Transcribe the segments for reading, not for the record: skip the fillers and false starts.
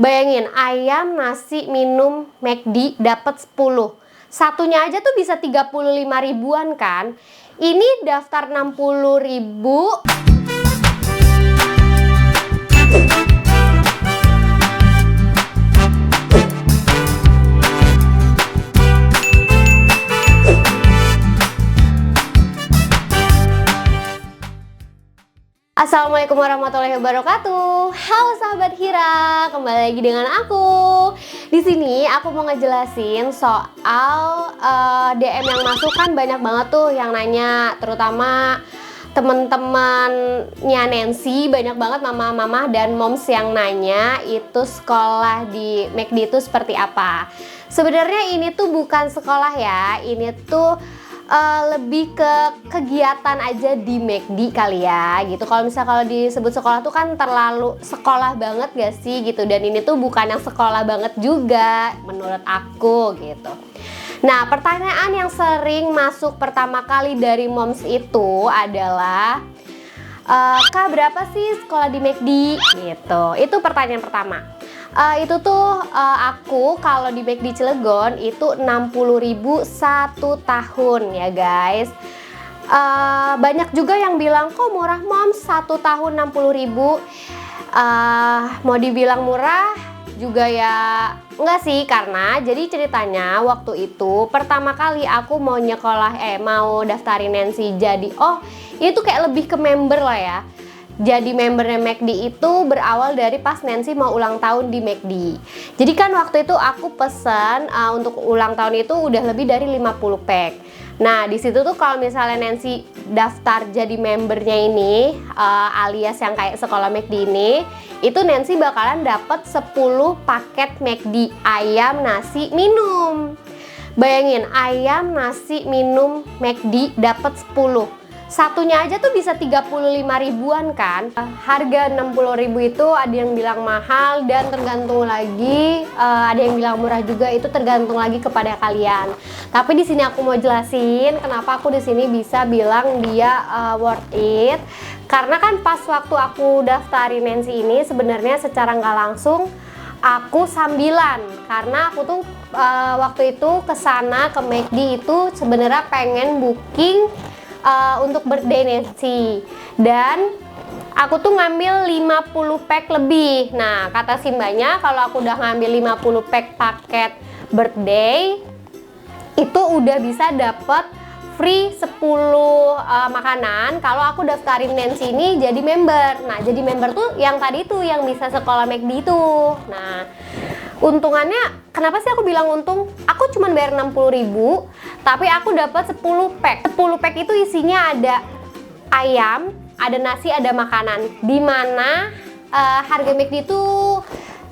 Bayangin, ayam, nasi, minum, McD dapat 10. Satunya aja tuh bisa 35 ribuan kan. Ini daftar 60 ribu. Assalamualaikum warahmatullahi wabarakatuh. Halo sahabat Hira, kembali lagi dengan aku. Di sini aku mau ngejelasin soal DM yang masuk, kan banyak banget tuh yang nanya, terutama teman-temannya Nancy, banyak banget mama-mama dan moms yang nanya itu sekolah di McD itu seperti apa. Sebenarnya ini tuh bukan sekolah ya, ini tuh lebih ke kegiatan aja di McD kali ya gitu. Kalau disebut sekolah tuh kan terlalu sekolah banget gak sih gitu, dan ini tuh bukan yang sekolah banget juga menurut aku gitu. Nah, pertanyaan yang sering masuk pertama kali dari moms itu adalah Kak, berapa sih sekolah di McD gitu. Itu pertanyaan pertama. Itu tuh aku kalau di McD Cilegon itu 60.000 satu tahun ya guys. Banyak juga yang bilang kok murah moms, satu tahun 60.000. Mau dibilang murah juga ya enggak sih, karena jadi ceritanya waktu itu pertama kali aku mau mau daftarin Nancy jadi itu kayak lebih ke member lah ya. Jadi membernya McD itu berawal dari pas Nancy mau ulang tahun di McD. Jadi kan waktu itu aku pesan untuk ulang tahun itu udah lebih dari 50 pack. Nah di situ tuh kalau misalnya Nancy daftar jadi membernya ini, alias yang kayak sekolah McD ini, itu Nancy bakalan dapat 10 paket McD ayam, nasi, minum. Bayangin, ayam, nasi, minum, McD dapat 10. Satunya aja tuh bisa 35 ribuan kan. Harga 60 ribu itu ada yang bilang mahal dan tergantung lagi, ada yang bilang murah juga, itu tergantung lagi kepada kalian. Tapi di sini aku mau jelasin kenapa aku di sini bisa bilang dia worth it. Karena kan pas waktu aku daftarin Nancy ini sebenarnya secara nggak langsung aku sambilan, karena aku tuh waktu itu kesana ke McD itu sebenarnya pengen booking untuk birthday Nancy, dan aku tuh ngambil 50 pack lebih. Nah kata Simbanya kalau aku udah ngambil 50 pack paket birthday itu udah bisa dapet free 10 makanan kalau aku daftarin Nancy ini jadi member. Nah jadi member tuh yang tadi tuh yang bisa sekolah McD itu. Nah untungannya, kenapa sih aku bilang untung? Aku cuma bayar 60 ribu, tapi aku dapat 10 pack. 10 pack itu isinya ada ayam, ada nasi, ada makanan. Dimana harga McD itu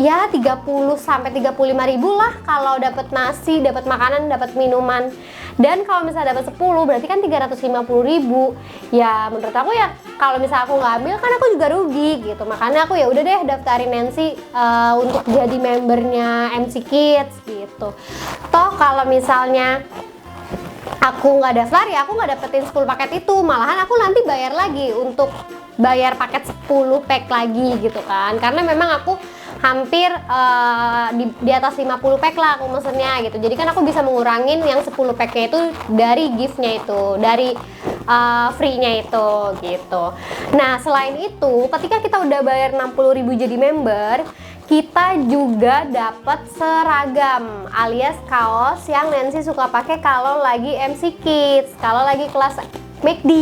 ya 30 sampai 35 ribu lah kalau dapat nasi, dapat makanan, dapat minuman. Dan kalau misalnya dapat 10 berarti kan 350 ribu. Ya menurut aku ya kalau misalnya aku nggak ambil kan aku juga rugi gitu. Makanya aku ya udah deh daftarin Nancy untuk jadi membernya MC Kids gitu. Toh kalau misalnya aku nggak daftar ya aku nggak dapetin 10 paket itu, malahan aku nanti bayar lagi untuk bayar paket 10 pack lagi gitu kan. Karena memang aku hampir di atas 50 pack lah aku mesennya gitu. Jadi kan aku bisa mengurangin yang 10 packnya itu dari giftnya itu, dari free-nya itu gitu. Nah selain itu ketika kita udah bayar 60 ribu jadi member, kita juga dapat seragam alias kaos yang Nancy suka pakai kalau lagi MC Kids, kalau lagi kelas McD.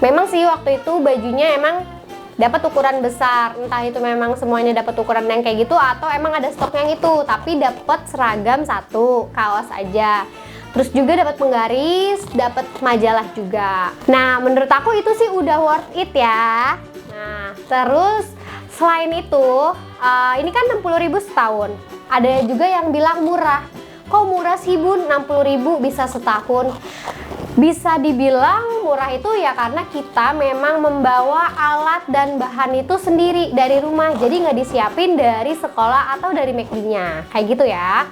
Memang sih waktu itu bajunya emang dapat ukuran besar, entah itu memang semuanya dapat ukuran yang kayak gitu atau emang ada stok yang itu, tapi dapat seragam satu, kaos aja. Terus juga dapat penggaris, dapat majalah juga. Nah, menurut aku itu sih udah worth it ya. Nah, terus selain itu, ini kan 60 ribu setahun. Ada juga yang bilang murah. Kok murah sih bun, 60 ribu bisa setahun? Bisa dibilang murah itu ya karena kita memang membawa alat dan bahan itu sendiri dari rumah. Jadi nggak disiapin dari sekolah atau dari McD-nya. Kayak gitu ya.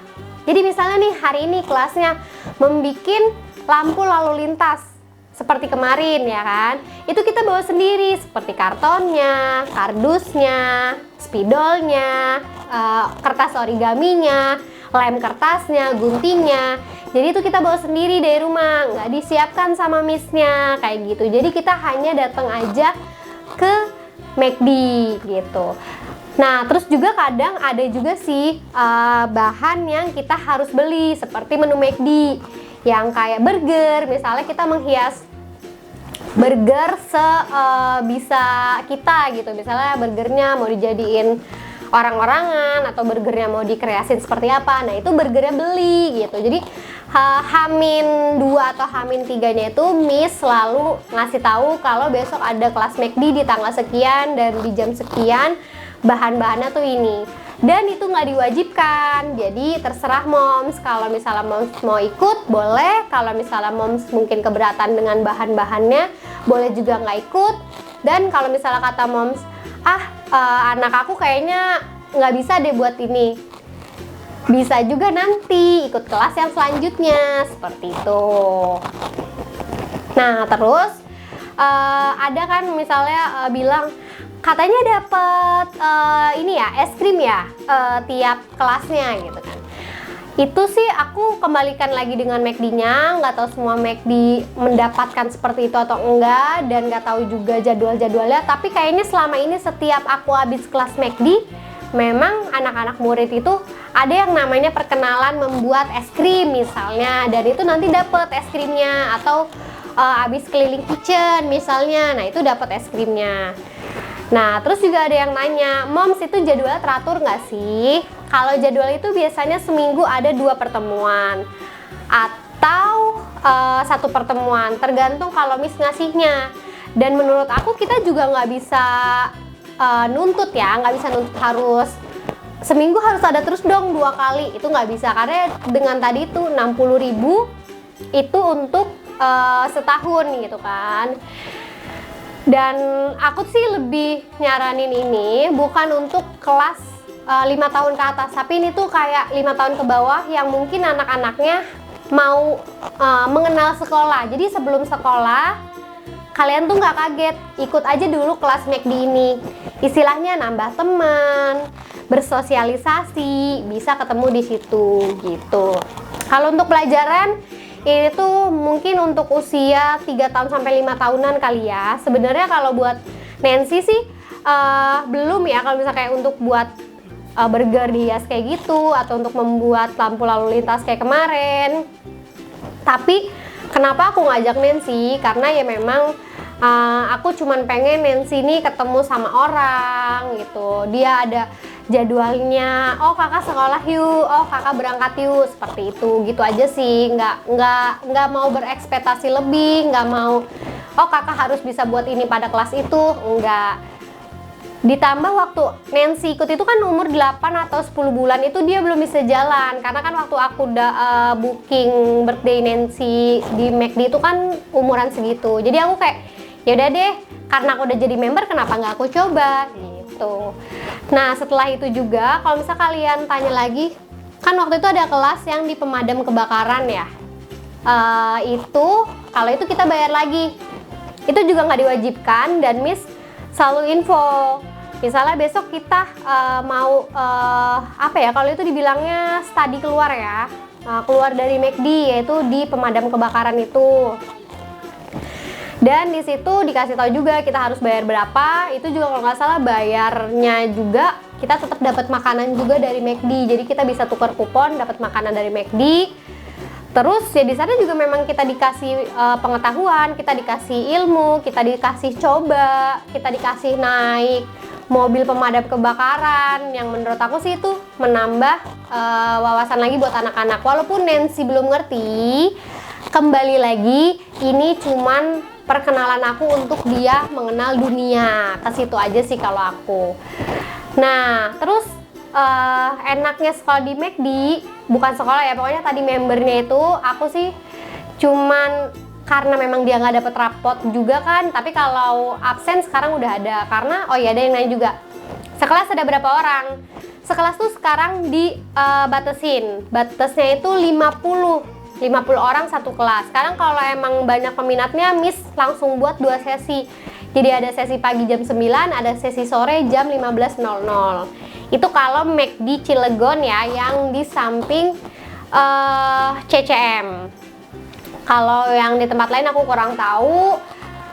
Jadi misalnya nih hari ini kelasnya membikin lampu lalu lintas. seperti kemarin ya kan, itu kita bawa sendiri seperti kartonnya, kardusnya, spidolnya, kertas origaminya, lem kertasnya, guntingnya. Jadi itu kita bawa sendiri dari rumah, nggak disiapkan sama missnya kayak gitu. Jadi kita hanya datang aja ke McD gitu. Nah terus juga kadang ada juga sih bahan yang kita harus beli seperti menu McD yang kayak burger, misalnya kita menghias burger sebisa kita gitu. Misalnya burgernya mau dijadiin orang-orangan atau burgernya mau dikreasin seperti apa, nah itu burgernya beli gitu. Jadi H-2 atau H-3-nya itu Miss selalu ngasih tahu kalau besok ada kelas McD di tanggal sekian dan di jam sekian, bahan-bahannya tuh ini. Dan itu nggak diwajibkan, jadi terserah moms. Kalau misalnya moms mau ikut boleh, kalau misalnya moms mungkin keberatan dengan bahan-bahannya boleh juga nggak ikut. Dan kalau misalnya kata moms, anak aku kayaknya nggak bisa deh buat ini, bisa juga nanti ikut kelas yang selanjutnya seperti itu. Nah terus ada kan misalnya bilang katanya dapat ini ya es krim ya tiap kelasnya gitu kan. Itu sih aku kembalikan lagi dengan McD-nya, nggak tahu semua McD mendapatkan seperti itu atau enggak, dan nggak tahu juga jadwal-jadwalnya. Tapi kayaknya selama ini setiap aku habis kelas McD, memang anak-anak murid itu ada yang namanya perkenalan membuat es krim misalnya, dan itu nanti dapat es krimnya. Atau habis keliling kitchen misalnya, nah itu dapat es krimnya. Nah terus juga ada yang nanya, moms itu jadwalnya teratur nggak sih? Kalau jadwal itu biasanya seminggu ada 2 pertemuan atau 1 pertemuan, tergantung kalau Miss ngasihnya. Dan menurut aku kita juga nggak bisa nuntut ya, nggak bisa nuntut harus seminggu harus ada terus dong 2 kali, itu nggak bisa. Karena dengan tadi itu 60.000 itu untuk setahun gitu kan. Dan aku sih lebih nyaranin ini bukan untuk kelas 5 tahun ke atas, tapi ini tuh kayak 5 tahun ke bawah yang mungkin anak-anaknya mau mengenal sekolah. Jadi sebelum sekolah kalian tuh nggak kaget, ikut aja dulu kelas McD ini. Istilahnya nambah teman, bersosialisasi, bisa ketemu di situ gitu. Kalau untuk pelajaran ini tuh mungkin untuk usia 3 tahun sampai 5 tahunan kali ya. Sebenarnya kalau buat Nancy sih belum ya, kalau misalnya kayak untuk buat burger dihias kayak gitu, atau untuk membuat lampu lalu lintas kayak kemarin. Tapi kenapa aku ngajak Nancy? Karena ya memang aku cuman pengen Nancy ini ketemu sama orang gitu. Dia ada jadwalnya, oh kakak sekolah yuk, oh kakak berangkat yuk, seperti itu. Gitu aja sih, nggak mau berekspektasi lebih, nggak mau oh kakak harus bisa buat ini pada kelas itu, enggak. Ditambah waktu Nancy ikut itu kan umur 8 atau 10 bulan, itu dia belum bisa jalan. Karena kan waktu aku udah booking birthday Nancy di McD itu kan umuran segitu. Jadi aku kayak, ya udah deh, karena aku udah jadi member, kenapa nggak aku coba gitu. Nah setelah itu juga, kalau misal kalian tanya lagi, kan waktu itu ada kelas yang di pemadam kebakaran ya. Kalau itu kita bayar lagi. Itu juga nggak diwajibkan, dan Miss selalu info. Misalnya besok kita mau apa ya, kalau itu dibilangnya study keluar ya, keluar dari McD, yaitu di pemadam kebakaran itu. Dan di situ dikasih tahu juga kita harus bayar berapa. Itu juga kalau nggak salah bayarnya juga kita tetap dapat makanan juga dari McD. Jadi kita bisa tukar kupon dapat makanan dari McD. Terus ya di sana juga memang kita dikasih pengetahuan, kita dikasih ilmu, kita dikasih coba, kita dikasih naik mobil pemadam kebakaran, yang menurut aku sih itu menambah wawasan lagi buat anak-anak. Walaupun Nancy belum ngerti, kembali lagi ini cuman perkenalan aku untuk dia mengenal dunia. Ke situ aja sih kalau aku. Nah, terus enaknya sekolah di McD, bukan sekolah ya, pokoknya tadi membernya itu aku sih cuman karena memang dia nggak dapet rapot juga kan. Tapi kalau absen sekarang udah ada, karena oh iya ada yang nanya juga, sekelas ada berapa orang? Sekelas tuh sekarang dibatasin, batasnya itu 50 50 orang satu kelas. Sekarang kalau emang banyak peminatnya, Miss langsung buat 2 sesi. Jadi ada sesi pagi jam 9, ada sesi sore jam 15.00. Itu kalau McD Cilegon ya, yang di samping CCM. Kalau yang di tempat lain aku kurang tahu,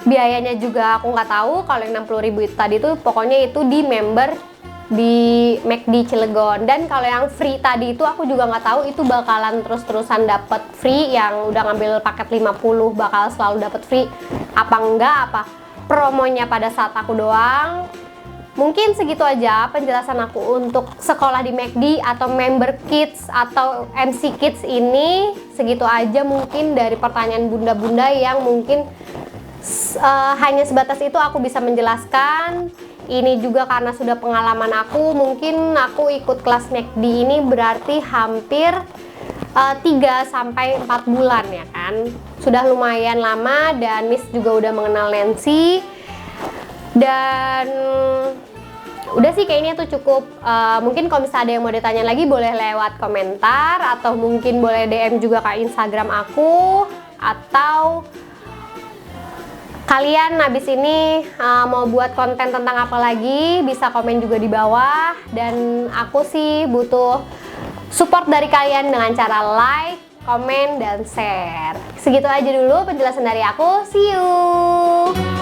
biayanya juga aku nggak tahu. Kalau yang 60.000 itu tadi tuh pokoknya itu di member di McD Cilegon. Dan kalau yang free tadi itu aku juga nggak tahu itu bakalan terus-terusan dapat free, yang udah ngambil paket 50 bakal selalu dapat free apa enggak, apa promonya pada saat aku doang. Mungkin segitu aja penjelasan aku untuk sekolah di McD atau member kids atau MC kids ini. Segitu aja mungkin dari pertanyaan bunda-bunda yang mungkin hanya sebatas itu aku bisa menjelaskan. Ini juga karena sudah pengalaman aku, mungkin aku ikut kelas McD ini berarti hampir 3-4 bulan ya kan. Sudah lumayan lama dan Miss juga udah mengenal Nancy. Dan udah sih kayaknya itu cukup. Mungkin kalau misalnya ada yang mau ditanya lagi boleh lewat komentar, atau mungkin boleh DM juga ke Instagram aku, atau kalian habis ini mau buat konten tentang apa lagi bisa komen juga di bawah. Dan aku sih butuh support dari kalian dengan cara like, komen, dan share. Segitu aja dulu penjelasan dari aku. See you.